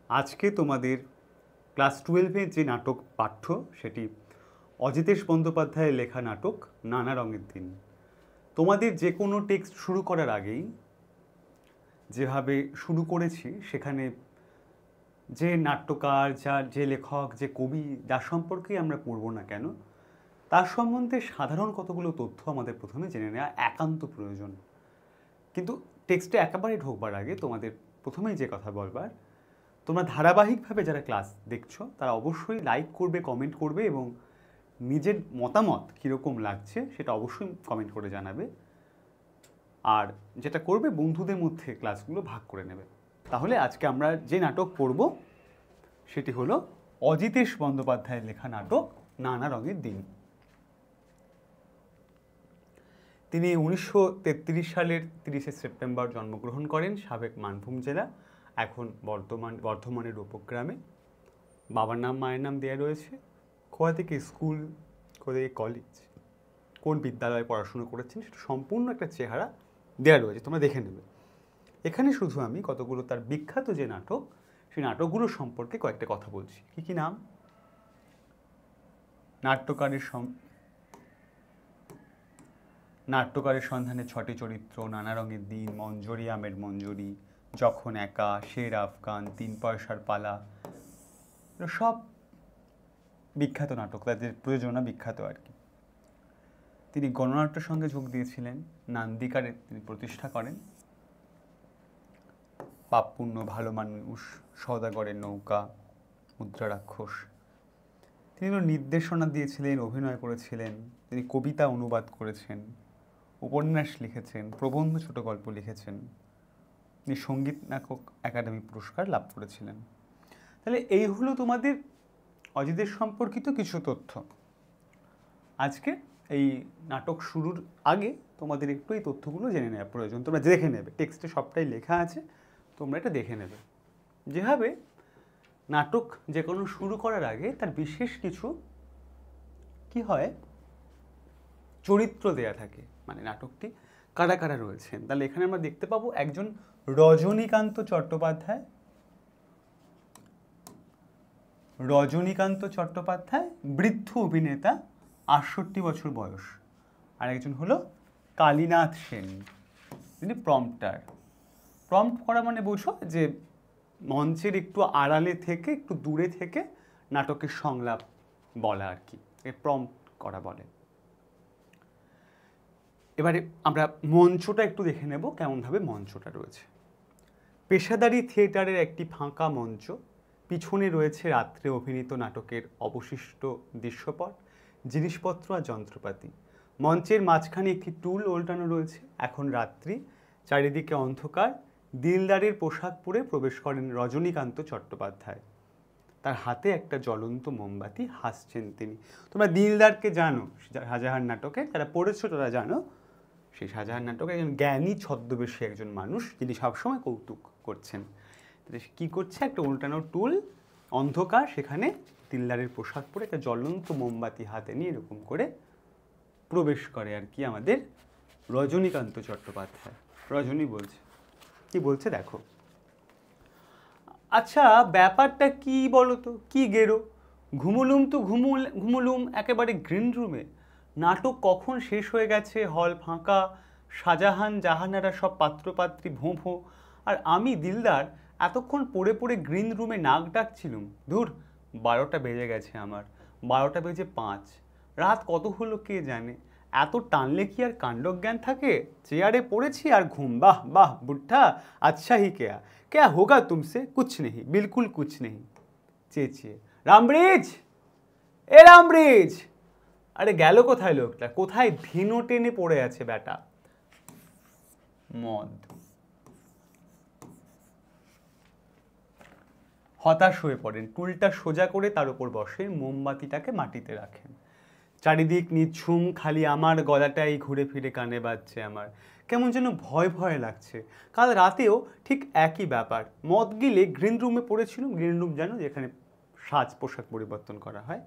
আজকে তোমাদের ক্লাস 12-এর যে নাটক পাঠ্য সেটি অজিতেশ বন্দ্যোপাধ্যায়ের লেখা নাটক নানা রঙের দিন। তোমাদের যে কোনো টেক্সট শুরু করার আগেই যেভাবে শুরু করেছি সেখানে যে নাট্যকার, যে লেখক, যে কবি, যার সম্পর্কেই আমরা পড়ব না কেন, তার সম্বন্ধে সাধারণ কতগুলো তথ্য আমাদের প্রথমে জেনে নেওয়া একান্ত প্রয়োজন। কিন্তু টেক্সটে একেবারে ঢোকবার আগে তোমাদের প্রথমেই যে কথা বলবার, তোমরা ধারাবাহিকভাবে যারা ক্লাস দেখছো তারা অবশ্যই লাইক করবে, কমেন্ট করবে এবং নিজের মতামত কীরকম লাগছে সেটা অবশ্যই কমেন্ট করে জানাবে। আর যেটা করবে, বন্ধুদের মধ্যে ক্লাসগুলো ভাগ করে নেবে। তাহলে আজকে আমরা যে নাটক পড়ব সেটি হলো অজিতেশ বন্দ্যোপাধ্যায়ের লেখা নাটক নানা রঙের দিন। তিনি 1933 সালের 30শে সেপ্টেম্বর জন্মগ্রহণ করেন সাবেক মানভূম জেলা, এখন বর্ধমানের উপগ্রামে। বাবার নাম, মায়ের নাম দেওয়া রয়েছে, কোথা থেকে স্কুল, কোথা থেকে কলেজ, কোন বিদ্যালয়ে পড়াশুনো করেছেন সেটা সম্পূর্ণ একটা চেহারা দেওয়া রয়েছে, তোমরা দেখে নেবে। এখানে শুধু আমি কতগুলো তার বিখ্যাত যে নাটক, সেই নাটকগুলোর সম্পর্কে কয়েকটা কথা বলছি। কী কী নাম? নাট্যকারের সন্ধানে 6টি চরিত্র, নানা রঙের দিন, মঞ্জরি আমের মঞ্জরি, যখন একা, শের আফগান, 3 পয়সার পালা, সব বিখ্যাত নাটক, তাদের প্রযোজনা বিখ্যাত আর কি। তিনি গণনাট্যের সঙ্গে যোগ দিয়েছিলেন, নান্দিকারে তিনি প্রতিষ্ঠা করেন, পাপপুণ্য, ভালো মানুষ, সওদাগরের নৌকা, মুদ্রা রাক্ষস। তিনি নির্দেশনা দিয়েছিলেন, অভিনয় করেছিলেন, তিনি কবিতা অনুবাদ করেছেন, উপন্যাস লিখেছেন, প্রবন্ধ ছোট গল্প লিখেছেন। তিনি সঙ্গীত নাটক একাডেমি পুরস্কার লাভ করেছিলেন। তাহলে এই হলো তোমাদের অজিতেশ সম্পর্কিত কিছু তথ্য। আজকে এই নাটক শুরুর আগে তোমাদের একটু এই তথ্যগুলো জেনে নেওয়া প্রয়োজন। তোমরা দেখে নেবে, টেক্সটে সবটাই লেখা আছে, তোমরা এটা দেখে নেবে। যেভাবে নাটক যে কোনো শুরু করার আগে তার বিশেষ কিছু কি হয়, চরিত্র দেয়া থাকে, মানে নাটকটি কারা কারা রয়েছেন। তাহলে এখানে আমরা দেখতে পাবো একজন রজনীকান্ত চট্টোপাধ্যায়, বৃদ্ধ অভিনেতা, 68 বছর বয়স। আর একজন হলো কালীনাথ সেন, তিনি প্রম্পটার। প্রম্পট করা মানে বোঝো যে মঞ্চের একটু আড়ালে থেকে, একটু দূরে থেকে নাটকের সংলাপ বলা আর কি, প্রম্পট করা বলে। এবারে আমরা মঞ্চটা একটু দেখে নেব, কেমনভাবে মঞ্চটা রয়েছে। পেশাদারি থিয়েটারের একটি ফাঁকা মঞ্চ, পিছনে রয়েছে রাত্রে অভিনীত নাটকের অবশিষ্ট দৃশ্যপট, জিনিসপত্র আর যন্ত্রপাতি। মঞ্চের মাঝখানে একটি টুল ওল্টানো রয়েছে। এখন রাত্রি, চারিদিকে অন্ধকার। দিলদারের পোশাক পরে প্রবেশ করেন রজনীকান্ত চট্টোপাধ্যায়। তার হাতে একটা জ্বলন্ত মোমবাতি, হাসছেন তিনি। তোমরা দিলদারকে জানো, শাহজাহান নাটকে যারা পড়েছো তারা জানো, সেই শাহজাহান নাটকে একজন জ্ঞানী ছদ্মবেশী একজন মানুষ, যিনি সবসময় কৌতুক করছেন। কি করছে? একটা উল্টানো টুল, অন্ধকার, সেখানে দিলদারের পোশাক পরে একটা জ্বলন্ত মোমবাতি হাতে নিয়ে এরকম করে প্রবেশ করে আর কি আমাদের রজনীকান্ত চট্টোপাধ্যায়। রজনী বলছে, কি বলছে দেখো। আচ্ছা, ব্যাপারটা কি বলো তো, কি গেরো? ঘুমুলুম একেবারে গ্রিন রুমে। নাটক কখন শেষ হয়ে গেছে, হল ফাঁকা, শাহজাহান জাহানারা সব পাত্রপাত্রী ভোঁ ভোঁ, আর আমি দিলদার এতক্ষণ পড়ে পড়ে গ্রিন রুমে নাক ডাকছিলুম। ধুর, 12টা বেজে গেছে আমার, 12টা বেজে 5। রাত কত হলো কে জানে। এত টানলে কি আর কাণ্ডজ্ঞান থাকে? চেয়ারে পড়েছি আর ঘুম। বাহ বাহ বুদ্ধা, আচ্ছা হি क्या होगा तुमसे? कुछ नहीं, बिल्कुल कुछ नहीं। চেঁচিয়ে, রামব্রিজ, এ রামব্রিজ! আরে গেল কোথায় লোকটা? কোথায় ভিনো টেনে পড়ে আছে বেটা? মদ। হতাশ হয়ে পড়েন, টুলটা সোজা করে তার উপর বসেন, মোমবাতিটাকে মাটিতে রাখেন। চারিদিক নিঝুম, খালি আমার গলাটাই ঘুরে ফিরে কানে বাজছে। আমার কেমন যেন ভয় ভয় লাগছে। কাল রাতেও ঠিক একই ব্যাপার। মদ গিলে গ্রিন রুমে পড়েছিলাম। গ্রিন রুম জানো, যেখানে সাজ পোশাক পরিবর্তন করা হয়।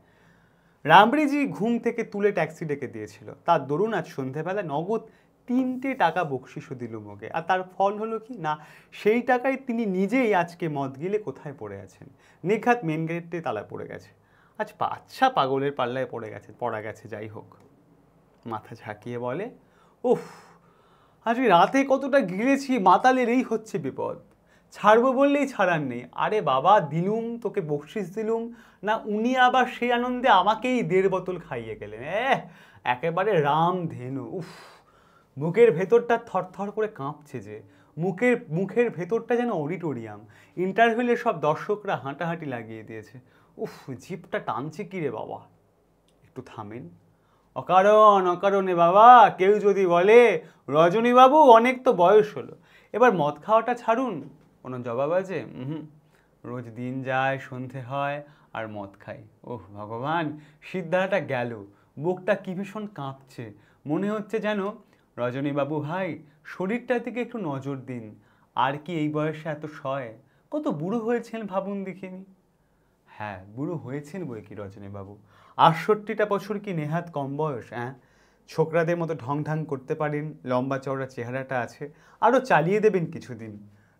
রামব্রিজি ঘুম থেকে তুলে ট্যাক্সি ডেকে দিয়েছিল। তার দরুন আজ সন্ধেবেলা নগদ 3টে টাকা বকশিসও দিল ওকে। আর তার ফল হলো কি না, সেই টাকায় তিনি নিজেই আজকে মদ গিলে কোথায় পড়ে আছেন, নিঘাত মেন গেটে তালা পড়ে গেছে। আজ বাচ্চা পাগলের পাল্লায় পড়া গেছে। যাই হোক, মাথা ঝাঁকিয়ে বলে, উফ, আজকে রাতে কতটা গিলেছি, মাতালের এই হচ্ছে বিপদ, ছাড়বো বললেই ছাড়ার নেই। আরে বাবা, দিলুম তোকে বকশিস দিলুম না, উনি আবার সেই আনন্দে আমাকেই 1.5 বোতল খাইয়ে গেলেন। একেবারে রাম ধেনু। উফ, বুকের ভেতরটা থরথর করে কাঁপছে যে, মুখের ভেতরটা যেন অডিটোরিয়াম, ইন্টারভেলে সব দর্শকরা হাঁটাহাঁটি লাগিয়ে দিয়েছে। উফ, জিভটা টানছে কি রে বাবা। একটু থামেন। অকারণে বাবা কেউ যদি বলে রজনীবাবু অনেক তো বয়স হলো, এবার মদ খাওয়াটা ছাড়ুন, কোনো জবাব আছে? রোজ দিন যায়, সন্ধে হয় আর মদ খাই। ওহ ভগবান, সিদ্ধাটা গেল, বুকটা কি ভীষণ কাঁপছে। মনে হচ্ছে যেন, রজনীবাবু ভাই শরীরটার দিকে একটু নজর দিন, আর কি এই বয়সে এত সয়? কত বুড়ো হয়েছেন ভাবুন দেখিনি। হ্যাঁ, বুড়ো হয়েছেন বই কি রজনীবাবু, 68টা বছর কি নেহাত কম বয়স? ছোকরাদের মতো ঢং করতে পারেন, লম্বা চওড়া চেহারাটা আছে, আরও চালিয়ে দেবেন কিছুদিন।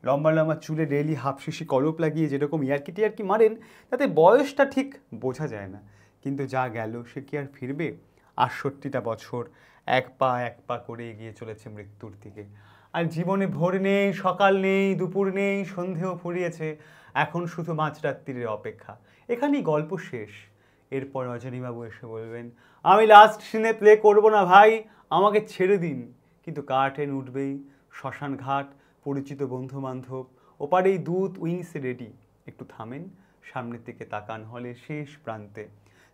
লম্বা লম্বা চুলে ডেইলি হাফশিশি কলপ লাগিয়ে যেরকম ইয়ার্কি মারেন, তাতে বয়সটা ঠিক বোঝা যায় না। কিন্তু যা গেল সে কি আর ফিরবে? 68টা বছর এক পা করে এগিয়ে চলেছে মৃত্যুর দিকে। আর জীবনে ভোর নেই, সকাল নেই, দুপুর নেই, সন্ধেও ফুরিয়েছে, এখন শুধু মাঝরাত্রির অপেক্ষা। এখানেই গল্প শেষ। এরপর রজনীবাবু এসে বলবেন, আমি লাস্ট সিনে প্লে করব না ভাই, আমাকে ছেড়ে দিন। কিন্তু কার ট্রেন উঠবেই, শ্মশান ঘাট, পরিচিত বন্ধু বান্ধব, ওপারেই দূত উইংসে রেডি। একটু থামেন, সামনের দিকে তাকান, হলের শেষ প্রান্তে।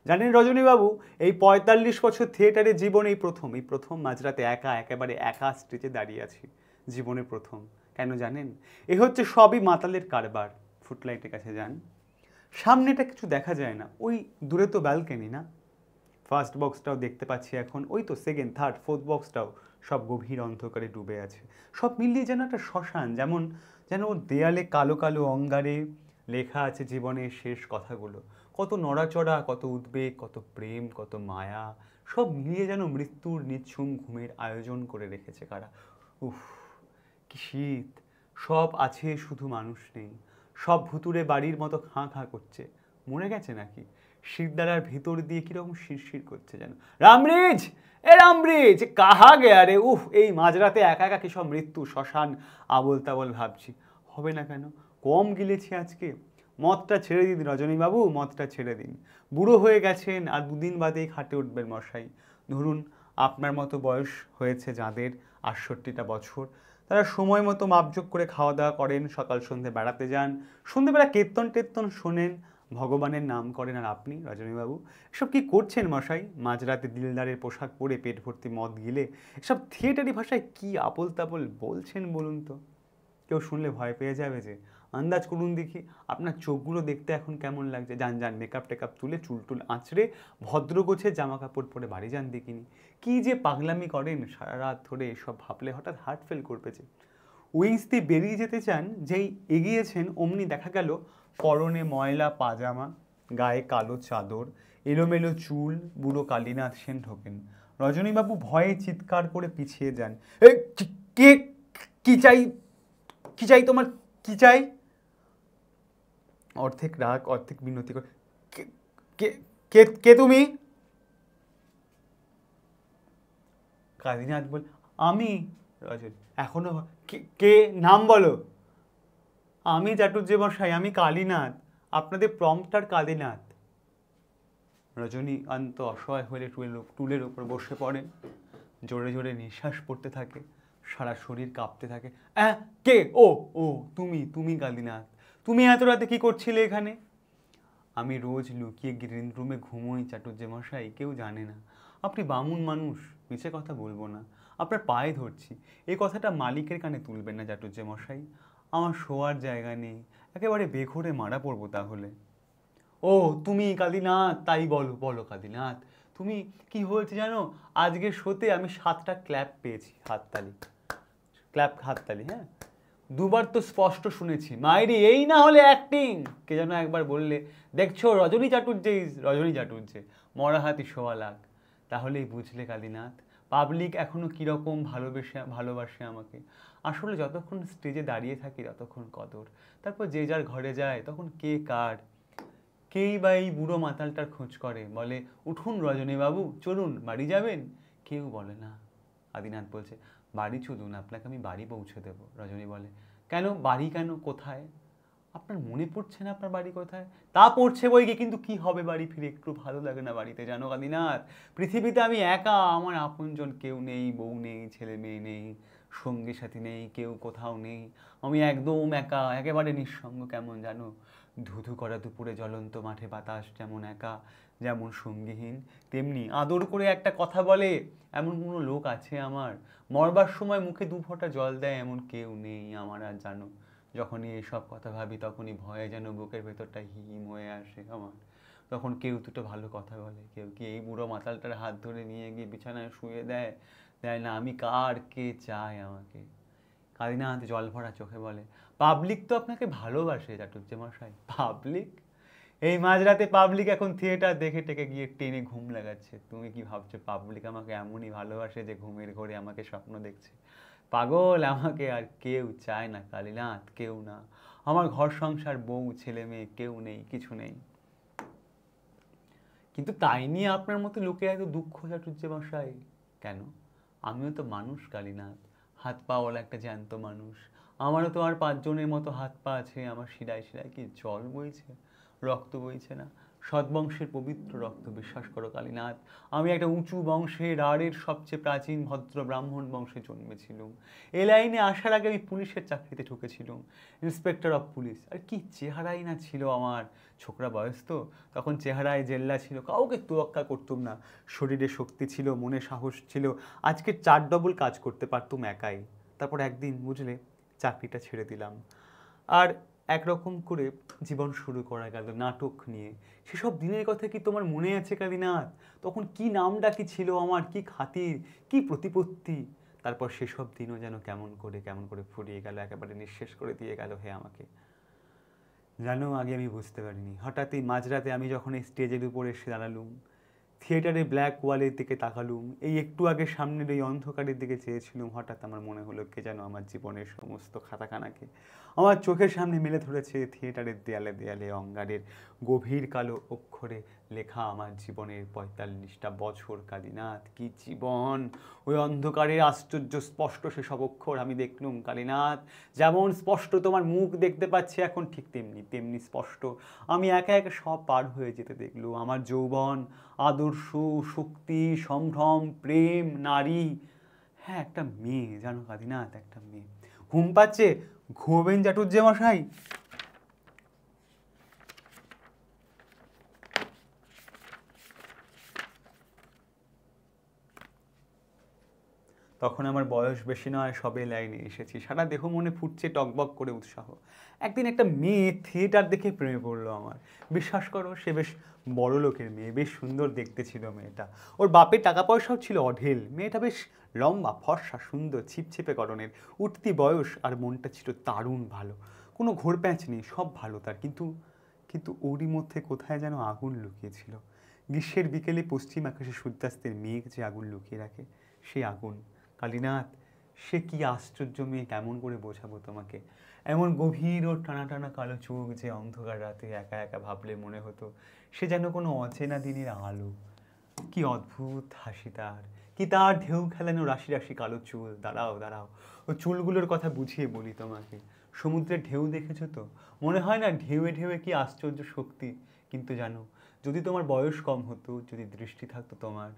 জানেন রজনীবাবু, এই 45 বছর থিয়েটারে জীবন এই প্রথম মাঝরাতে একেবারে একা স্টেজে দাঁড়িয়ে আছি। জীবনে প্রথম। কেন জানেন? এ হচ্ছে সবই মাতালের কারবার। ফুটলাইটের কাছে যান, সামনেটা কিছু দেখা যায় না, ওই দূরে তো ব্যালকনি না, ফার্স্ট বক্সটাও দেখতে পাচ্ছি এখন, ওই তো সেকেন্ড থার্ড ফোর্থ বক্সটাও সব গভীর অন্ধকারে ডুবে আছে। সব মিলিয়ে যেন একটা শ্মশান, যেন ওর দেয়ালে কালো কালো অঙ্গারে লেখা আছে জীবনের শেষ কথাগুলো। কত নড়াচড়া, কত উদ্বেগ, কত প্রেম, কত মায়া, সব মিলিয়ে যেন মৃত্যুর নিঝুম ঘুমের আয়োজন করে রেখেছে কারা। উফ, কি শীত। সব আছে, শুধু মানুষ নেই। সব ভুতুরে বাড়ির মতো খাঁ করছে। মরে গেছে নাকি? শিরদাঁড়ার ভিতর দিয়ে কিরকম শিরশির করছে যেন। রামব্রিজ, রামব্রিজ কাহা গেয়া রে। উফ, এই মাঝরাতে একা কি সব মৃত্যু, শ্মশান, আবল তাবল ভাবছি। হবে না কেন? কম গিলেছি আজকে। মদটা ছেড়ে দিন রজনীবাবু, মদটা ছেড়ে দিন। বুড়ো হয়ে গেছেন, আর 2 দিন বাদেই খাটে উঠবেন মশাই। ধরুন আপনার মতো বয়স হয়েছে যাদের, 68টা বছর, তারা সময় মতো মাপযোগ করে খাওয়া দাওয়া করেন, সকাল সন্ধ্যে বেড়াতে যান, সন্ধ্যেবেলা কীর্তন শোনেন, ভগবানের নাম করেন। আর আপনি রজনীবাবু এসব কি করছেন মশাই? মাঝরাতে দিলদারের পোশাক পরে পেট ভর্তি মদ গিলে এসব থিয়েটারি ভাষায় কি আবোল তাবোল বলছেন বলুন তো? কেউ শুনলে ভয় পেয়ে যাবে যে। আন্দাজ করুন দেখি, আপনার চোখগুলো দেখতে এখন কেমন লাগছে? যান মেকআপ টেকআপ তুলে, চুল আঁচড়ে, ভদ্র গোছে জামা কাপড় পরে বাড়ি যান দেখিনি। কি যে পাগলামি করেন সারা রাত ধরে, এসব ভাবলে হঠাৎ হার্ট ফেল করবে যে। উইংস দিয়ে বেরিয়ে যেতে চান, যেই এগিয়েছেন অমনি দেখা গেল পরনে ময়লা পাজামা, গায়ে কালো চাদর, এলোমেলো চুল, বুড়ো কালীনাথ সেন ঢোকেন। রজনীবাবু ভয়ে চিৎকার করে পিছিয়ে যান। কে? কি চাই তোমার? কি চাই? অর্ধেক রাগ অর্ধেক বিনতি করে, কে তুমি? কালীনাথ বল, আমি। রজনী এখনো, কে? নাম বলো। আমি চাটুর্যমশাই, আমি কালীনাথ, আপনাদের প্রম্পটার কালীনাথ। রজনীকান্ত অসহায় হলে টুলের উপর বসে পড়েন, জোরে জোরে নিঃশ্বাস পড়তে থাকে, সারা শরীর কাঁপতে থাকে। কে? ও তুমি কালীনাথ, তুমি এত রাতে কি করছিলে এখানে? আমি রোজ লুকিয়ে গ্রিন রুমে ঘুমোই চাটুর্যমশাই, কেউ জানে না। আপনি বামুন মানুষ, মিছে কথা বলবো না, আপনার পায়ে ধরছি, এই কথাটা মালিকের কানে তুলবেন না চাটুর্যমশাই। আমার শোয়ার জায়গা নেই, একেবারে বেঘরে মারা পড়বো তাহলে। ও তুমি কালীনাথ, তাই বলো কালীনাথ, তুমি কি হয়েছে জানো? আজকের শোতে আমি 7টা ক্ল্যাপ পেয়েছি, হাততালি। হ্যাঁ, 2বার তো স্পষ্ট শুনেছি। মাইরি, এই না হলে অ্যাক্টিং। কে যেন একবার বললে, দেখছো রজনী চাটুর্যে, মরা হাতি সোয়া লাখ। তাহলেই বুঝলে কালীনাথ, পাবলিক এখনো কীরকম ভালোবাসে আমাকে। আসলে যতক্ষণ স্টেজে দাঁড়িয়ে থাকি ততক্ষণ কদর, তারপর যে যার ঘরে যায় তখন কে কার। কেই বা এই বুড়ো মাতালটার খোঁজ করে, বলে উঠুন রজনীবাবু, চলুন বাড়ি যাবেন। কেউ বলে না। আদিনাথ বলছে, বাড়ি চলুন, আপনাকে আমি বাড়ি পৌঁছে দেবো। রজনী বলে, কেন বাড়ি, কেন, কোথায়? আপনার মনে পড়ছে না আপনার বাড়ি কোথায়? তা পড়ছে বইকে, কিন্তু কি হবে বাড়ি ফিরে, একটু ভালো লাগে না বাড়িতে, জানো আদিনাথ? পৃথিবীতে আমি একা, আমার আপনজন কেউ নেই, বউ নেই, ছেলে মেয়ে নেই, সঙ্গী সাথী নেই, কেউ কোথাও নেই। আমি একদম একা, একেবারে নিঃসঙ্গ, কেমন জানো? ধুধু করা দুপুরে জ্বলন্ত মাঠে বাতাস যেমন একা, যেমন সঙ্গীহীন, তেমনি আদর করে একটা কথা বলে এমন কোনো লোক আছে আমার? মরবার সময় মুখে দু ফোঁটা জল দেয় এমন কেউ নেই আমার আর, জানো? যখনই এইসব কথা ভাবি তখনই ভয়ে যেন বুকের ভেতরটা হিম হয়ে আসে আমার। তখন কেউ দুটো ভালো কথা বলে, কেউ কি এই বুড়ো মাতালটার হাত ধরে নিয়ে গিয়ে বিছানায় শুয়ে দেয়, দেয় না? আমি কার, কে চায় আমাকে? কালীনাথ জল ভরা চোখে বলে, পাবলিক তো আপনাকে ভালোবাসে চাটুজ্জেমশাই। পাবলিক? এই মাঝরাতে পাবলিক এখন থিয়েটার দেখে টেকে গিয়ে টেনে ঘুম লাগাচ্ছে। তুমি কি ভাবছো পাবলিক আমাকে এমনই ভালোবাসে যে ঘুমের ঘোরে আমাকে স্বপ্ন দেখছে? পাগল, আমাকে আর কেউ চায় না কালীনাথ, কেউ না। আমার ঘর সংসার, বউ, ছেলে মেয়ে কেউ নেই, কিছু নেই। কিন্তু তাই নিয়ে আপনার মতো লোকে এত দুঃখ চাটুজ্জেমশাই কেন? আমিও তো মানুষ কালীনাথ, হাত পাওয়ালা একটা জ্যান্ত মানুষ। আমারও তো আর 5 জনের মতো হাত পা আছে। আমার শিরায় শিরায় কি জল বইছে, রক্ত বইছে না? সৎবংশের পবিত্র রক্ত, বিশ্বাস করো কালীনাথ। আমি একটা উঁচু বংশে, রাঢ়ের সবচেয়ে প্রাচীন ভদ্র ব্রাহ্মণ বংশে জন্মেছিলুম। এ লাইনে আসার আগে আমি পুলিশের চাকরিতে ঢুকেছিলুম, ইন্সপেক্টর অফ পুলিশ। আর কি চেহারাই না ছিল আমার! ছোকরা বয়স তো, তখন চেহারায় জেল্লা ছিল, কাউকে তোয়াক্কা করতুম না। শরীরে শক্তি ছিল, মনে সাহস ছিল, আজকে 4 ডবল কাজ করতে পারতুম একাই। তারপর একদিন বুঝলে চাকরিটা ছেড়ে দিলাম, আর একরকম করে জীবন শুরু করা গেল নাটক নিয়ে। সেসব দিনের কথা কি তোমার মনে আছে কালীনাথ? তখন কি নাম ডাকি ছিল আমার, কি খাতির, কি প্রতিপত্তি! তারপর সেসব দিনও যেন কেমন করে ফুরিয়ে গেল, একেবারে নিঃশেষ করে দিয়ে গেল হে আমাকে। জানো, আগে আমি বুঝতে পারিনি। হঠাৎই মাঝরাতে আমি যখন এই স্টেজের উপরে এসে দাঁড়ালুম, থিয়েটারে ব্ল্যাক ওয়ালের দিকে তাকালুম, এই একটু আগে সামনের এই অন্ধকারের দিকে চেয়েছিলুম, হঠাৎ আমার মনে হলো কে যেন আমার জীবনের সমস্ত খাতাখানাকে আমার চোখের সামনে মেলে ধরেছে। থিয়েটারের দেয়ালে দেয়ালে অঙ্গারের গভীর কালো অক্ষরে লেখা আমার জীবনের 45টা বছর। কালীনাথ, কি জীবন! ওই অন্ধকারের আশ্চর্য স্পষ্ট সেসব অক্ষর আমি দেখলুম কালীনাথ। যেমন স্পষ্ট তোমার মুখ দেখতে পাচ্ছি এখন, ঠিক তেমনি তেমনি স্পষ্ট আমি একা একা সব পার হয়ে যেতে দেখলুম। আমার যৌবন, আদর্শ, শক্তি, সম্ভ্রম, প্রেম, নারী। হ্যাঁ, একটা মেয়ে, জানো কালীনাথ, একটা মেয়ে। ঘুম পাচ্ছে, ঘুমোবেন চাটুজ্জেমশাই? তখন আমার বয়স বেশি নয়, সবে লাইনে এসেছি, সারা দেহ মনে ফুটছে টকবক করে উৎসাহ। একদিন একটা মেয়ে থিয়েটার দেখে প্রেমে পড়লো আমার। বিশ্বাস করো, সে বেশ বড় লোকের মেয়ে, বেশ সুন্দর দেখতে ছিল মেয়েটা। ওর বাপের টাকা পয়সাও ছিল অঢেল। মেয়েটা বেশ লম্বা, ফর্সা, সুন্দর, ছিপছিপে গড়নের, উঠতি বয়স, আর মনটা ছিল দারুণ ভালো। কোনো ঘোরপ্যাঁচ নেই, সব ভালো তার। কিন্তু কিন্তু ওরই মধ্যে কোথায় যেন আগুন লুকিয়েছিল। গ্রীষ্মের বিকেলে পশ্চিম আকাশে সূর্যাস্তের মেঘ যে আগুন লুকিয়ে রাখে, সেই আগুন। কালীনাথ, সে কি আশ্চর্য মেয়ে, কেমন করে বোঝাবো তোমাকে? এমন গভীর ও টানা টানা কালো চোখ যে অন্ধকার রাতে একা একা ভাবলে মনে হতো সে যেন কোনো অচেনা দিনের আলো। কি অদ্ভুত হাসি তার, কি তার ঢেউ খেলানো রাশি রাশি কালো চুল! দাঁড়াও দাঁড়াও, ও চুলগুলোর কথা বুঝিয়ে বলি তোমাকে। সমুদ্রের ঢেউ দেখেছো তো? মনে হয় না ঢেউয়ে ঢেউয়ে কি আশ্চর্য শক্তি? কিন্তু জানো, যদি তোমার বয়স কম হতো, যদি দৃষ্টি থাকতো তোমার,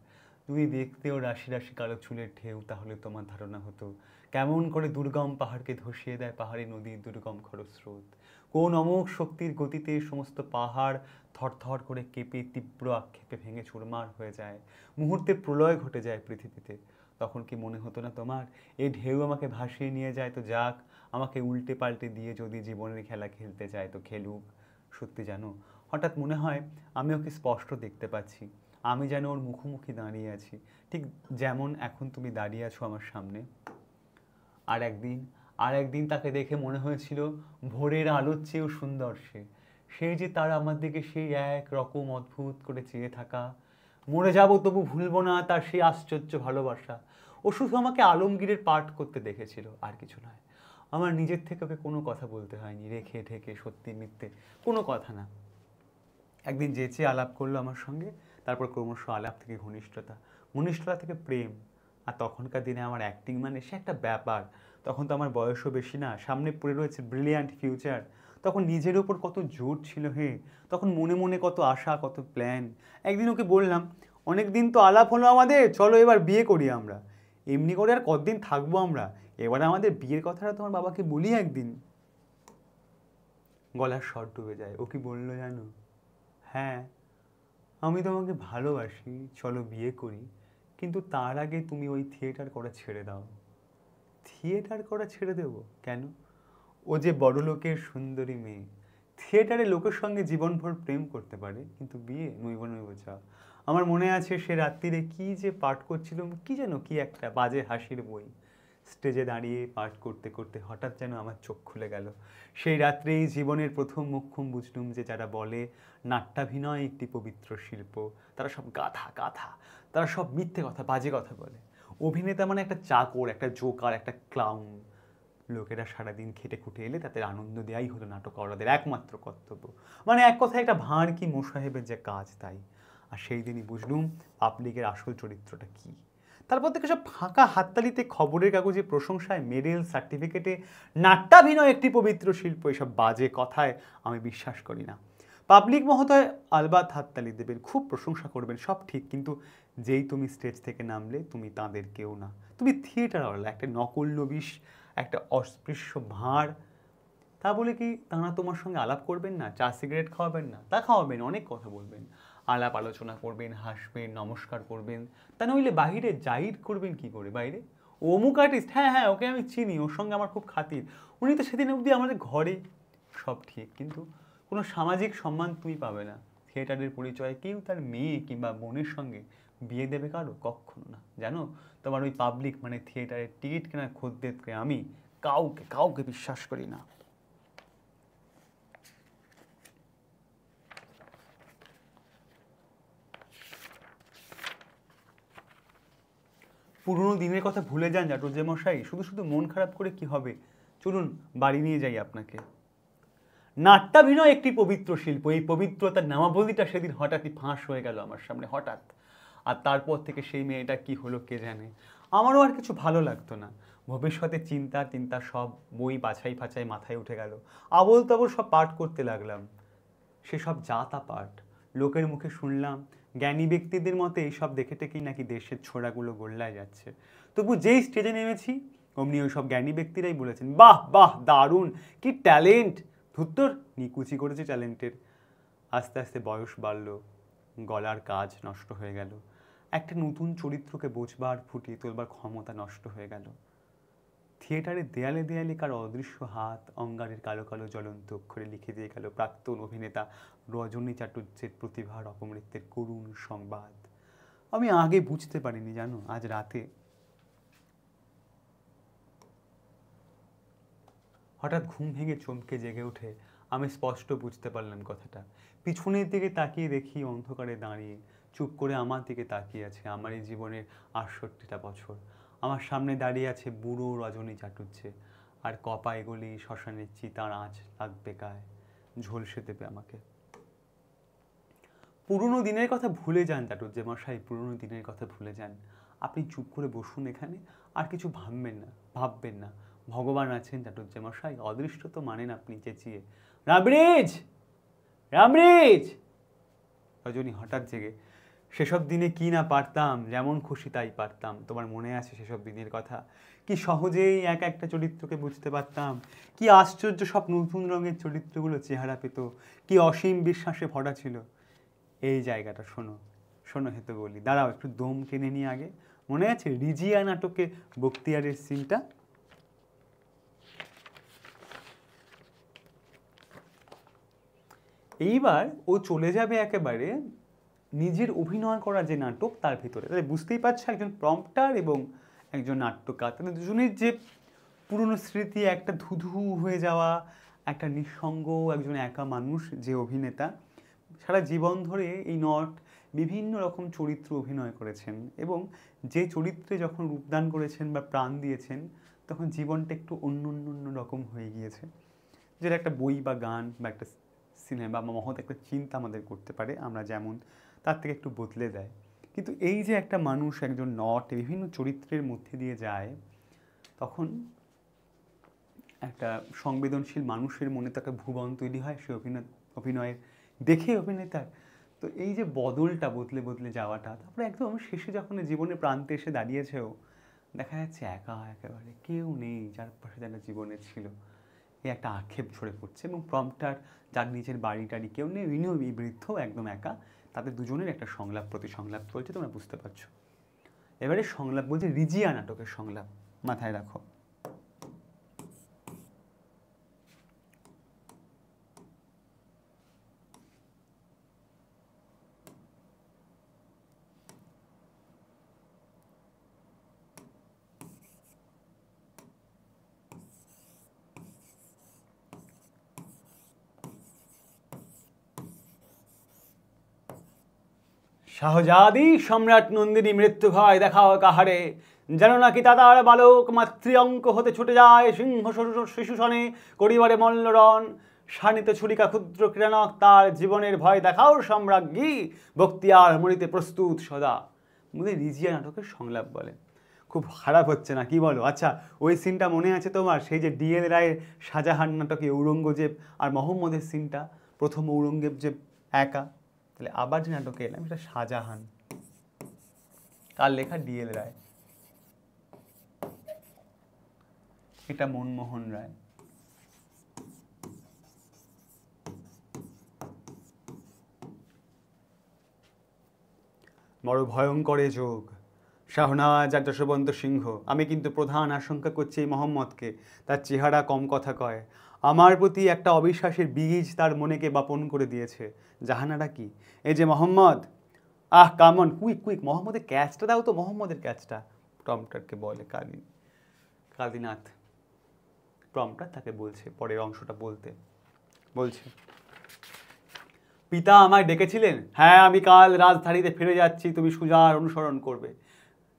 তুমি দেখতেও রাশি রাশি কালো চুলের ঢেউ, তাহলে তোমার ধারণা হতো কেমন করে দুর্গম পাহাড়কে ধসিয়ে দেয় পাহাড়ি নদীর দুর্গম খরস্রোত। কোন অমোঘ শক্তির গতিতে সমস্ত পাহাড় থরথর করে কেঁপে তীব্র আক্ষেপে ভেঙে চুরমার হয়ে যায়, মুহূর্তে প্রলয় ঘটে যায় পৃথিবীতে। তখন কি মনে হতো না তোমার, এই ঢেউ আমাকে ভাসিয়ে নিয়ে যায় তো যাক, আমাকে উল্টে পাল্টে দিয়ে যদি জীবনের খেলা খেলতে যায় তো খেলুক। সত্যি জানো, হঠাৎ মনে হয় আমি ওকে স্পষ্ট দেখতে পাচ্ছি। আমি যেন ওর মুখোমুখি দাঁড়িয়ে আছি, ঠিক যেমন এখন তুমি দাঁড়িয়ে আছো আমার সামনে। আর একদিন তাকে দেখে মনে হয়েছিল ভোরের আলোর চেয়েও সুন্দর সে। সেই যে তার আমার দিকে সেই এক রকম অদ্ভুত করে চেয়ে থাকা, মরে যাব তবু ভুলবো না তার সেই আশ্চর্য ভালোবাসা। ও শুধু আমাকে আলমগীরের পাঠ করতে দেখেছিল, আর কিছু নয়। আমার নিজের থেকে ওকে কোনো কথা বলতে হয়নি, রেখে ঢেকে সত্যি মিথ্যে কোনো কথা না। একদিন যেচে আলাপ করলো আমার সঙ্গে, তারপর ক্রমশ আলাপ থেকে ঘনিষ্ঠতা, ঘনিষ্ঠতা থেকে প্রেম। আর তখনকার দিনে আমার অ্যাক্টিং মানে সে একটা ব্যাপার। তখন তো আমার বয়সও বেশি না, সামনে পড়ে রয়েছে ব্রিলিয়ান্ট ফিউচার। তখন নিজের ওপর কত জোর ছিল হে, তখন মনে মনে কত আশা, কত প্ল্যান। একদিন ওকে বললাম, অনেক দিন তো আলাপ হলো আমাদের, চলো এবার বিয়ে করি আমরা। এমনি করে আর কতদিন থাকবো আমরা, এবার আমাদের বিয়ের কথাটা তোমার বাবাকে বলি একদিন। গলার স্বর ডুবে যায়। ও কি বললো জানো? হ্যাঁ, আমি তোমাকে ভালোবাসি, চলো বিয়ে করি, কিন্তু তার আগে তুমি ওই থিয়েটার করা ছেড়ে দাও। থিয়েটার করা ছেড়ে দেবো কেন? ও যে বড়লোকের সুন্দরী মেয়ে, থিয়েটারে লোকের সঙ্গে জীবনভর প্রেম করতে পারে, কিন্তু বিয়ে নইব নইব চা। আমার মনে আছে সে রাত্রিরে কি যে পাঠ করছিল, কি যেন কি একটা বাজে হাসির বই। স্টেজে দাঁড়িয়ে পাঠ করতে করতে হঠাৎ যেন আমার চোখ খুলে গেল। সেই রাত্রেই জীবনের প্রথম মোক্ষম বুঝলুম যে যারা বলে নাট্যাভিনয় একটি পবিত্র শিল্প, তারা সব গাধা গাধা, তারা সব মিথ্যে কথা, বাজে কথা বলে। অভিনেতা মানে একটা চাকর, একটা জোকার, একটা ক্লাউন। লোকেরা সারাদিন খেটে খুঁটে এলে তাদের আনন্দ দেওয়াই হলো নাটকওয়ালাদের একমাত্র কর্তব্য। মানে এক কথায় একটা ভাঁড় কি মোসাহেবের যে কাজ তাই। আর সেই দিনই বুঝলুম পাবলিকের আসল চরিত্রটা কি। তারপর থেকে সব ফাঁকা হাততালিতে, খবরের কাগজে প্রশংসায়, মেডেল, সার্টিফিকেটে নাট্যাভিনয় একটি পবিত্র শিল্প, এসব বাজে কথায় আমি বিশ্বাস করি না। পাবলিক মহোদয় আলবাত হাততালি দেবেন, খুব প্রশংসা করবেন, সব ঠিক, কিন্তু যেই তুমি স্টেজ থেকে নামলে তুমি তাদের কেউ না। তুমি থিয়েটারওয়ালা, একটা নকল নবিশ, একটা অস্পৃশ্য ভাঁড়। তা বলে কি তাঁরা তোমার সঙ্গে আলাপ করবেন না, চা সিগারেট খাওয়াবেন না? তা খাওয়াবেন, অনেক কথা বলবেন, আলাপ আলোচনা করবেন, হাসবেন, নমস্কার করবেন। তা নইলে বাহিরে জাহির করবেন কি করে? বাইরে অমুক আর্টিস্ট, হ্যাঁ হ্যাঁ ওকে আমি চিনি, ওর সঙ্গে আমার খুব খাতির, উনি তো সেদিন অবধি আমাদের ঘরে। সব ঠিক, কিন্তু কোনো সামাজিক সম্মান তুমি পাবে না। থিয়েটারের পরিচয়ে কেউ তার মেয়ে কিংবা বোনের সঙ্গে বিয়ে দেবে কারো? কখনো না। জানো, তোমার ওই পাবলিক মানে থিয়েটারের টিকিট কেনার খদ্দেরকে আমি কাউকে কাউকে বিশ্বাস করি না। পুরনো দিনের কথা ভুলে যান চাটুজ্জেমশাই, শুধু শুধু মন খারাপ করে কি হবে? চলুন বাড়ি নিয়ে যাই আপনাকে। নাট্যাভিনয় একটি পবিত্র শিল্প, এই পবিত্রতার নামাবলিটা সেদিন হঠাৎই ফাঁস হয়ে গেল আমার সামনে, হঠাৎ। আর তারপর থেকে সেই মেয়েটা কি হলো কে জানে। আমারও আর কিছু ভালো লাগতো না। ভবিষ্যতে চিন্তা চিন্তা সব বই বাছাই ফাছাই মাথায় উঠে গেল। আবোল তাবোল সব পাঠ করতে লাগলাম। সেসব যা তা পাঠ। লোকের মুখে শুনলাম জ্ঞানী ব্যক্তিদের মতে এইসব দেখে টেকেই নাকি দেশের ছোড়াগুলো গোল্লায় যাচ্ছে। তবু যেই স্টেজে নেমেছি অমনি ওই সব জ্ঞানী ব্যক্তিরাই বলেছেন, বাহ বাহ, দারুণ, কি ট্যালেন্ট। ধুত্তর, নিকুচি করেছে ট্যালেন্টের। আস্তে আস্তে বয়স বাড়ল, গলার কাজ নষ্ট হয়ে গেল, একটা নতুন চরিত্রকে বোঝবার, ফুটিয়ে তোলবার ক্ষমতা নষ্ট হয়ে গেল। থিয়েটারের দেয়ালে দেয়ালে কার অদৃশ্য হাত অঙ্গারের কালো কালো জ্বলন্ত অক্ষরে লিখে দিয়ে গেল প্রাক্তন অভিনেতা রজনী চাটুর্যের প্রতিভার অপমৃত্যুর করুণ সংবাদ। আমি আগে বুঝতে পারিনি জানো, আজ রাতে হঠাৎ ঘুম ভেঙে চমকে জেগে উঠে আমি স্পষ্ট বুঝতে পারলাম কথাটা। পিছনের দিকে তাকিয়ে দেখি অন্ধকারে দাঁড়িয়ে চুপ করে আমার দিকে তাকিয়ে আছে আমার এই জীবনের ৬৮টা বছর। আমার সামনে দাঁড়িয়ে আছে বুড়ো রজনী চাটুর্যে, আর কপায় গলি শ্মশানের চিতার আঁচ লাগবে গায়ে, ঝলসে দেবে আমাকে। পুরনো দিনের কথা ভুলে যান চাটুর্যে মশাই, পুরনো দিনের কথা ভুলে যান। আপনি চুপ করে বসুন এখানে, আর কিছু ভাববেন না। ভগবান আছেন চাটুর্যে মশাই, অদৃষ্ট তো মানেন আপনি চেঁচিয়ে, রামরেজ রামরেজ। রজনী হঠাৎ জেগে, সেসব দিনে কি না পারতাম, যেমন খুশি তাই পারতাম। তোমার মনে আছে সেসব দিনের কথা? কি সহজেই এক একটা চরিত্রকে বুঝতে পারতাম, কি আশ্চর্য সব নতুন রঙের চরিত্রগুলো চেহারা পেত, কি অসীম বিশ্বাসে ভরা ছিল। এই জায়গাটা শোনো, শোনো হেতো বলি, দাঁড়াও একটু দম টেনে নিয়ে আগে। মনে আছে রিজিয়া নাটকে বক্তিয়ারের সিনটা? এইবার ও চলে যাবে একেবারে নিজের অভিনয় করা যে নাটক তার ভিতরে। তাহলে বুঝতেই পারছো একজন প্রম্পটার এবং একজন নাট্যকার, তাদের দুজনের যে পুরনো স্মৃতি, একটা ধুধু হয়ে যাওয়া, একটা নিঃসঙ্গ একজন একা মানুষ যে অভিনেতা সারা জীবন ধরে এই বিভিন্ন রকম চরিত্র অভিনয় করেছেন এবং যে চরিত্রে যখন রূপদান করেছেন বা প্রাণ দিয়েছেন তখন জীবনটা একটু অন্য অন্য অন্য রকম হয়ে গিয়েছে, যেটা একটা বই বা গান বা একটা সিনেমা বা মহৎ একটা চিন্তা আমাদের করতে পারে, আমরা যেমন তার থেকে একটু বদলে দেয়। কিন্তু এই যে একটা মানুষ একজন নট বিভিন্ন চরিত্রের মধ্যে দিয়ে যায়, তখন একটা সংবেদনশীল মানুষের মনে তো একটা ভুবন তৈরি হয় সে অভিনয়ের দেখে অভিনেতার। তো এই যে বদলটা বদলে বদলে যাওয়াটা, তারপরে একদম শেষে যখন জীবনের প্রান্তে এসে দাঁড়িয়েছেও দেখা যাচ্ছে একা একেবারে কেউ নেই যার পাশে যারা জীবনে ছিল, এই একটা আক্ষেপ ঝরে পড়ছে। এবং প্রম্পটার যার নিজের বাড়ি টাড়ি কেউ নেই, ইনিও এই বৃদ্ধ একদম একা, তাদের দুজনের একটা সংলাপ প্রতি সংলাপ চলছে, তোমরা বুঝতে পারছো। এবারে সংলাপ বলছে রিজিয়া নাটকের সংলাপ, মাথায় রাখো। শাহজাদি সম্রাট নন্দিনী মৃত্যু ভয় দেখাও কাহারে, যেন নাকি তাতার বালক মাতৃঅঙ্ক হতে ছুটে যায় সিংহ শিশুসনে করিবারে মল্লরণ, শানিত ছুরিকা ক্ষুদ্র ক্রীড়নক তার জীবনের ভয় দেখাও সম্রাজ্ঞী, বক্তিয়ার মরিতে প্রস্তুত সদা। মুদে রিজিয়া নাটকের সংলাপ বলে। খুব খারাপ হচ্ছে না কি বলো? আচ্ছা, ওই সিনটা মনে আছে তোমার, সেই যে ডিএল রায়ের শাহজাহান নাটকে ঔরঙ্গজেব আর মোহাম্মদের সিনটা, প্রথম ঔরঙ্গজেব একা, তাহলে আবার যে নাটকে এলাম এটা শাহজাহান, কার লেখা? ডিএল রায়, এটা মনমোহন রায়। বড় ভয়ঙ্কর যোগ, শাহনাজ আর যশবন্ত সিংহ। আমি কিন্তু প্রধান আশঙ্কা করছি এই মোহাম্মদকে, তার চেহারা কম কথা কয়, আমার প্রতি একটা অবিশ্বাসের বীজ তার মনেকে বাপন করে দিয়েছে। জাহানারা কি? এই যে মোহাম্মদ, আহ কামন, কুইক কুইক, মোহাম্মদের ক্যাচটা দাও তো, মোহাম্মদের ক্যাচটা। প্রম্পটারকে বলে কালীনাথ, প্রম্পটার তাকে বলছে পরের অংশটা বলতে, বলছে পিতা আমায় ডেকেছিলেন, হ্যাঁ আমি কাল রাজধানীতে ফিরে যাচ্ছি, তুমি সুজার অনুসরণ করবে,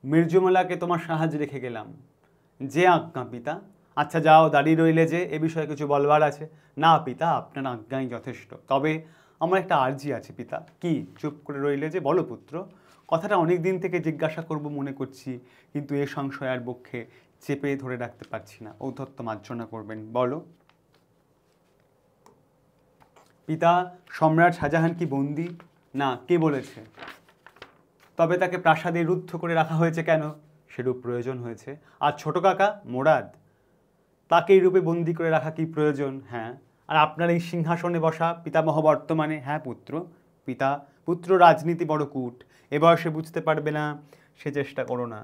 মির্জুমলাকে তোমার সাহায্যে রেখে গেলাম। যে আজ্ঞা পিতা। আচ্ছা যাও, দাঁড়িয়ে রইলে যে, এ বিষয়ে কিছু বলবার আছে? না পিতা, আপনার আজ্ঞাই যথেষ্ট, তবে আমার একটা আর্জি আছে পিতা। কি? চুপ করে রইলে যে, বলো পুত্র। কথাটা অনেক দিন থেকে জিজ্ঞাসা করব মনে করছি, কিন্তু এ সংশয় আর বক্ষে চেপে ধরে রাখতে পারছি না, ঔদ্ধত্য মার্জনা করবেন, বলো। পিতা, সম্রাট শাহজাহান কি বন্দী? না, কে বলেছে? তবে তাকে প্রাসাদে রুদ্ধ করে রাখা হয়েছে কেন? সেরূপ প্রয়োজন হয়েছে। আর ছোট কাকা মোরাদ, তাকে এই রূপে বন্দি করে রাখা কি প্রয়োজন? হ্যাঁ। আর আপনার এই সিংহাসনে বসা পিতামহ বর্তমানে? হ্যাঁ পুত্র। পিতা, পুত্র রাজনীতি বড় কূট, এ বয়সে বুঝতে পারবে না, সে চেষ্টা করো না।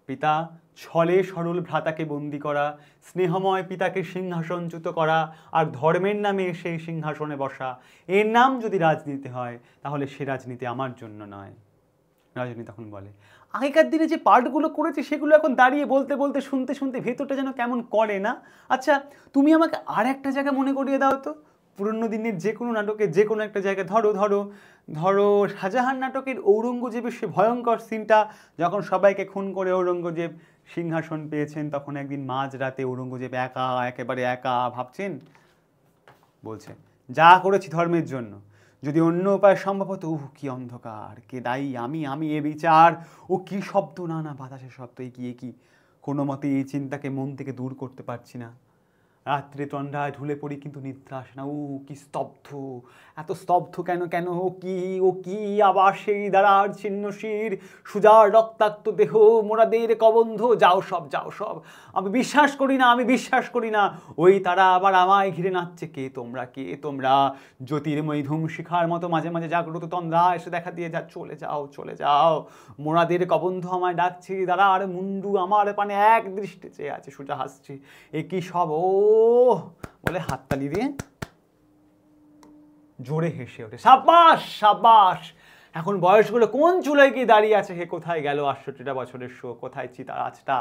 পিতা, ছলে সরল ভ্রাতাকে বন্দি করা, স্নেহময় পিতাকে সিংহাসনচ্যুত করা, আর ধর্মের নামে সেই সিংহাসনে বসা, এর নাম যদি রাজনীতি হয়, তাহলে সে রাজনীতি আমার জন্য নয়। রাজনী তখন বলে, আগেকার দিনে যে পার্টগুলো করেছে সেগুলো এখন দাঁড়িয়ে বলতে বলতে শুনতে শুনতে ভেতরটা যেন কেমন করে না? আচ্ছা, তুমি আমাকে আর একটা জায়গা মনে করিয়ে দাও তো, পুরনো দিনের যে কোনো নাটকে যে কোনো একটা জায়গা, ধরো ধরো ধরো শাহজাহান নাটকের ঔরঙ্গজেবের সে ভয়ঙ্কর সিনটা, যখন সবাইকে খুন করে ঔরঙ্গজেব সিংহাসন পেয়েছেন, তখন একদিন মাঝরাতে ঔরঙ্গজেব একা, একেবারে একা, ভাবছেন, বলছে যা করেছি ধর্মের জন্য, যদি অন্য উপায় সম্ভব হতো, কি অন্ধকার, কে দায়ী, আমি এ বিচার, ও কি শব্দ, না না বাতাসের শব্দ, কি কোনো মতে এই চিন্তাকে মন থেকে দূর করতে পারছি না। রাত্রে তন্দ্রায় ঢুলে পড়ি, কিন্তু নিদ্রা আসে না। কি স্তব্ধ, এত স্তব্ধ কেন কেন? ও কি আবার সেই দাঁড়ার ছিন্ন শির, সুজার রক্তাক্ত দেহ, মোরাদের কবন্ধ, যাও সব, আমি বিশ্বাস করি না। ওই তারা আবার আমায় ঘিরে নাচছে। কে তোমরা? জ্যোতির্ময়ী ধূম শিখার মতো মাঝে মাঝে জাগ্রত তন্দ্রা এসে দেখা দিয়ে যা, চলে যাও, মোরাদের কবন্ধ আমায় ডাকছে, দাঁড়ার মুন্ডু আমার পানে এক দৃষ্টি চেয়ে আছে। সুজা হাসছে, এ কি সব, ও বলে হাততালি দিয়ে জোরে হেসে ওঠে, সাবাস, এখন বয়সগুলো কোন চুলোয় কি দাঁড়িয়ে আছে, হে কোথায় গেল ৬৮টা বছরের শো, কোথায় চিতার আঁচটা।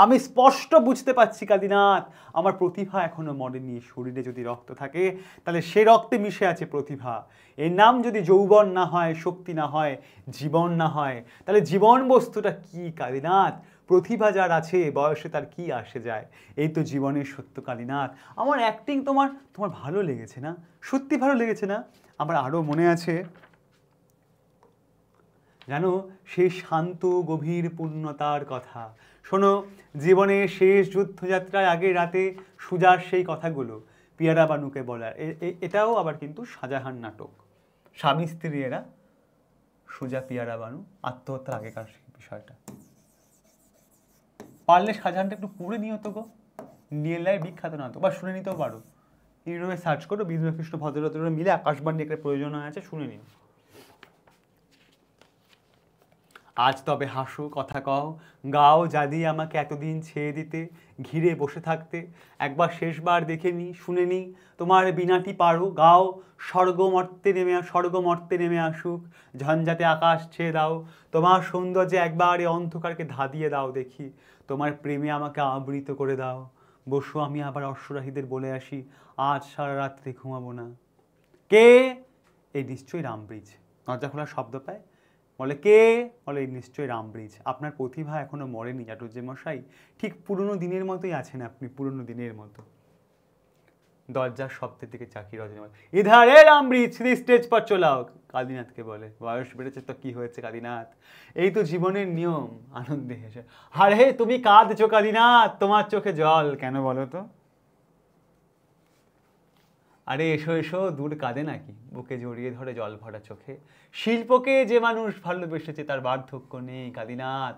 আমি স্পষ্ট বুঝতে পারছি কালীনাথ, আমার প্রতিভা এখনো মরেনি। শরীরে যদি রক্ত থাকে তাহলে সে রক্তে মিশে আছে প্রতিভা। এর নাম যদি যৌবন না হয়, শক্তি না হয়, জীবন না হয়, তাহলে জীবন বস্তুটা কি কালীনাথ? প্রতিভা যার আছে বয়সে তার কি আসে যায়? এই তো জীবনের সত্য কালীনাথ। আমার অ্যাক্টিং তোমার ভালো লেগেছে না? সত্যি ভালো লেগেছে না? আমার আরও মনে আছে জানো সেই শান্ত গভীর পূর্ণতার কথা। শোনো, জীবনের শেষ যুদ্ধযাত্রার আগের রাতে সুজার সেই কথাগুলো পিয়ারা বানুকে বলার, এটাও আবার কিন্তু শাহজাহান নাটক। স্বামী স্ত্রী এরা, সুজা পিয়ারা বানু, আত্মহত্যার আগেকার সেই বিষয়টা। পারলে শাহজাহানটা একটু পড়ে নিও তো গো, নীলায় বিখ্যাত নাটক, বা শুনে নিতেও পারো। ইউটিউবে সার্চ করো, বিষ্ণু ভদ্ররা মিলে আকাশবাণী একটা প্রয়োজন আছে, শুনে নিও। আজ তবে হাসো, কথা কও, গাও যাদি আমাকে এতদিন ছেড়ে দিতে, ঘিরে বসে থাকতে। একবার শেষবার দেখে নি, শুনে নি, তোমার বিনাটি পারো গাও। স্বর্গমর্তে নেমে আসুক, ঝঞ্ঝাতে আকাশ ছেয়ে দাও। তোমার সৌন্দর্যে একবার এ অন্ধকারকে ধাঁধিয়ে দাও দেখি। তোমার প্রেমে আমাকে আবৃত করে দাও। বসু, আমি আবার অশ্বরাহীদের বলে আসি, আজ সারা রাত্রি ঘুমাবো না। কে? এই নিশ্চয়ই রামব্রিজ। দরজা খোলার শব্দ পায়, বলে কে? বলে নিশ্চয়ই রামব্রিজ। আপনার প্রতিভা এখনো মরেনি চাটুর্যে মশাই, ঠিক পুরনো দিনের মতোই আছেন আপনি, পুরনো দিনের মতো। দরজার শব্দের দিকে চাকি রজনী বলে, ইধার এ রামব্রিজ, স্টেজ পর চলাও। কালীনাথকে বলে, বয়স বেড়েছে তো কি হয়েছে কালীনাথ, এই তো জীবনের নিয়ম। আনন্দে হেসে, আরে তুমি কাঁদছো কালীনাথ, তোমার চোখে জল কেন বলো তো? আরে এসো এসো, দূর কাঁদে নাকি, বুকে জড়িয়ে ধরে জল ভরা চোখে। শিল্পকে যে মানুষ ভালোবেসেছে তার বার্ধক্য নেই কালীনাথ,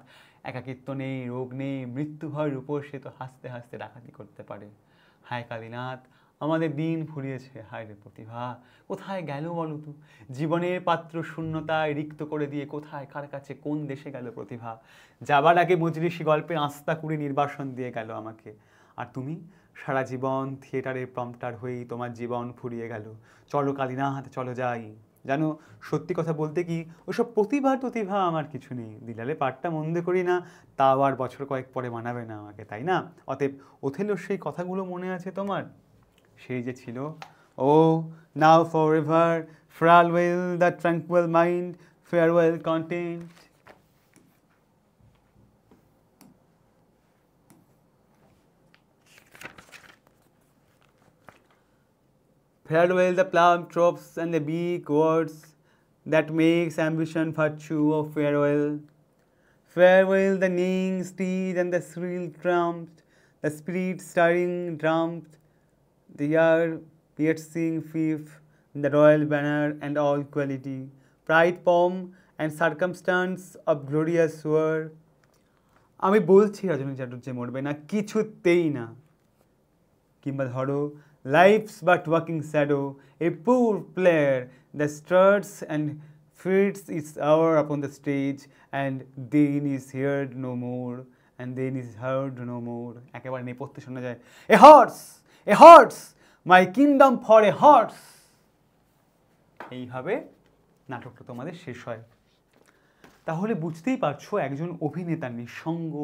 একাকিত্ব নেই, রোগ নেই, মৃত্যু ভয়ের উপর সে তো হাসতে হাসতে ডাকাতি করতে পারে। হায় কালীনাথ, আমাদের দিন ফুরিয়েছে, হায় রে প্রতিভা, কোথায় গেল বলো তো? জীবনের পাত্র শূন্যতায় রিক্ত করে দিয়ে কোথায়, কার কাছে, কোন দেশে গেল প্রতিভা? যাবার আগে মজলিসি গল্পে আস্থা করে নির্বাসন দিয়ে গেল আমাকে। আর তুমি সারা জীবন থিয়েটারের প্রম্পটার হয়েই তোমার জীবন ফুরিয়ে গেল। চলো কালীনাথ, চলো যাই। জানো, সত্যি কথা বলতে কি, ওসব প্রতিভা আমার কিছু নেই। দিলালে পাঠটা মন্দ করি না, তাও আর বছর কয়েক পরে মানাবে না আমাকে, তাই না? অতএব ওথেলোর সেই কথাগুলো মনে আছে তোমার? সেই যে ছিল, ও now for ever, farewell the tranquil mind, farewell content. Farewell the plum tropes and the big words that makes ambition virtue of farewell. Farewell the neighing steed and the shrill trump, the spirit stirring drums, the ear-piercing fief, the royal banner and all quality, pride, pomp and circumstance of glorious war. আমি বলছি রজনী চাটুর্যে মরবে না, কিছুতেই না। কিংবা ধরো, life's but walking shadow, a poor player that struts and feeds its hour upon the stage, and then is heard no more, and then is heard no more. একেবারে নেপথ্যে শোনা যায়, a horse, my kingdom for a horse. এইভাবে নাটকটা তোমাদের শেষ হয়। তাহলে বুঝতেই পারছো, একজন অভিনেতা নিঃসঙ্গ,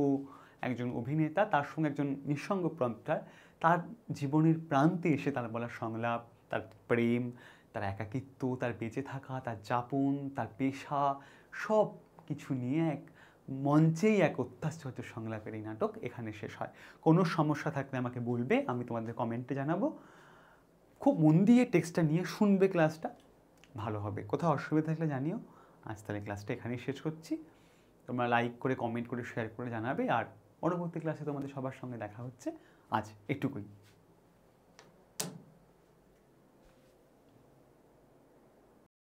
একজন অভিনেতা, তার সঙ্গে একজন নিঃসঙ্গ প্রম্পটার, তার জীবনের প্রান্তে এসে তার বলা সংলাপ, তার প্রেম, তার একাকিত্ব, তার বেঁচে থাকা, তার যাপন, তার পেশা, সব কিছু নিয়ে এক মঞ্চেই এক অত্যাশ্চর্য সংলাপের এই নাটক এখানে শেষ হয়। কোনো সমস্যা থাকলে আমাকে বলবে, আমি তোমাদের কমেন্টে জানাবো। খুব মন দিয়ে টেক্সটটা নিয়ে শুনবে, ক্লাসটা ভালো হবে। কোথাও অসুবিধা থাকলে জানিও। আজ তাহলে ক্লাসটা এখানেই শেষ করছি। তোমরা লাইক করে, কমেন্ট করে, শেয়ার করে জানাবে। আর পরবর্তী ক্লাসে তোমাদের সবার সঙ্গে দেখা হচ্ছে। আজ এটুকুই।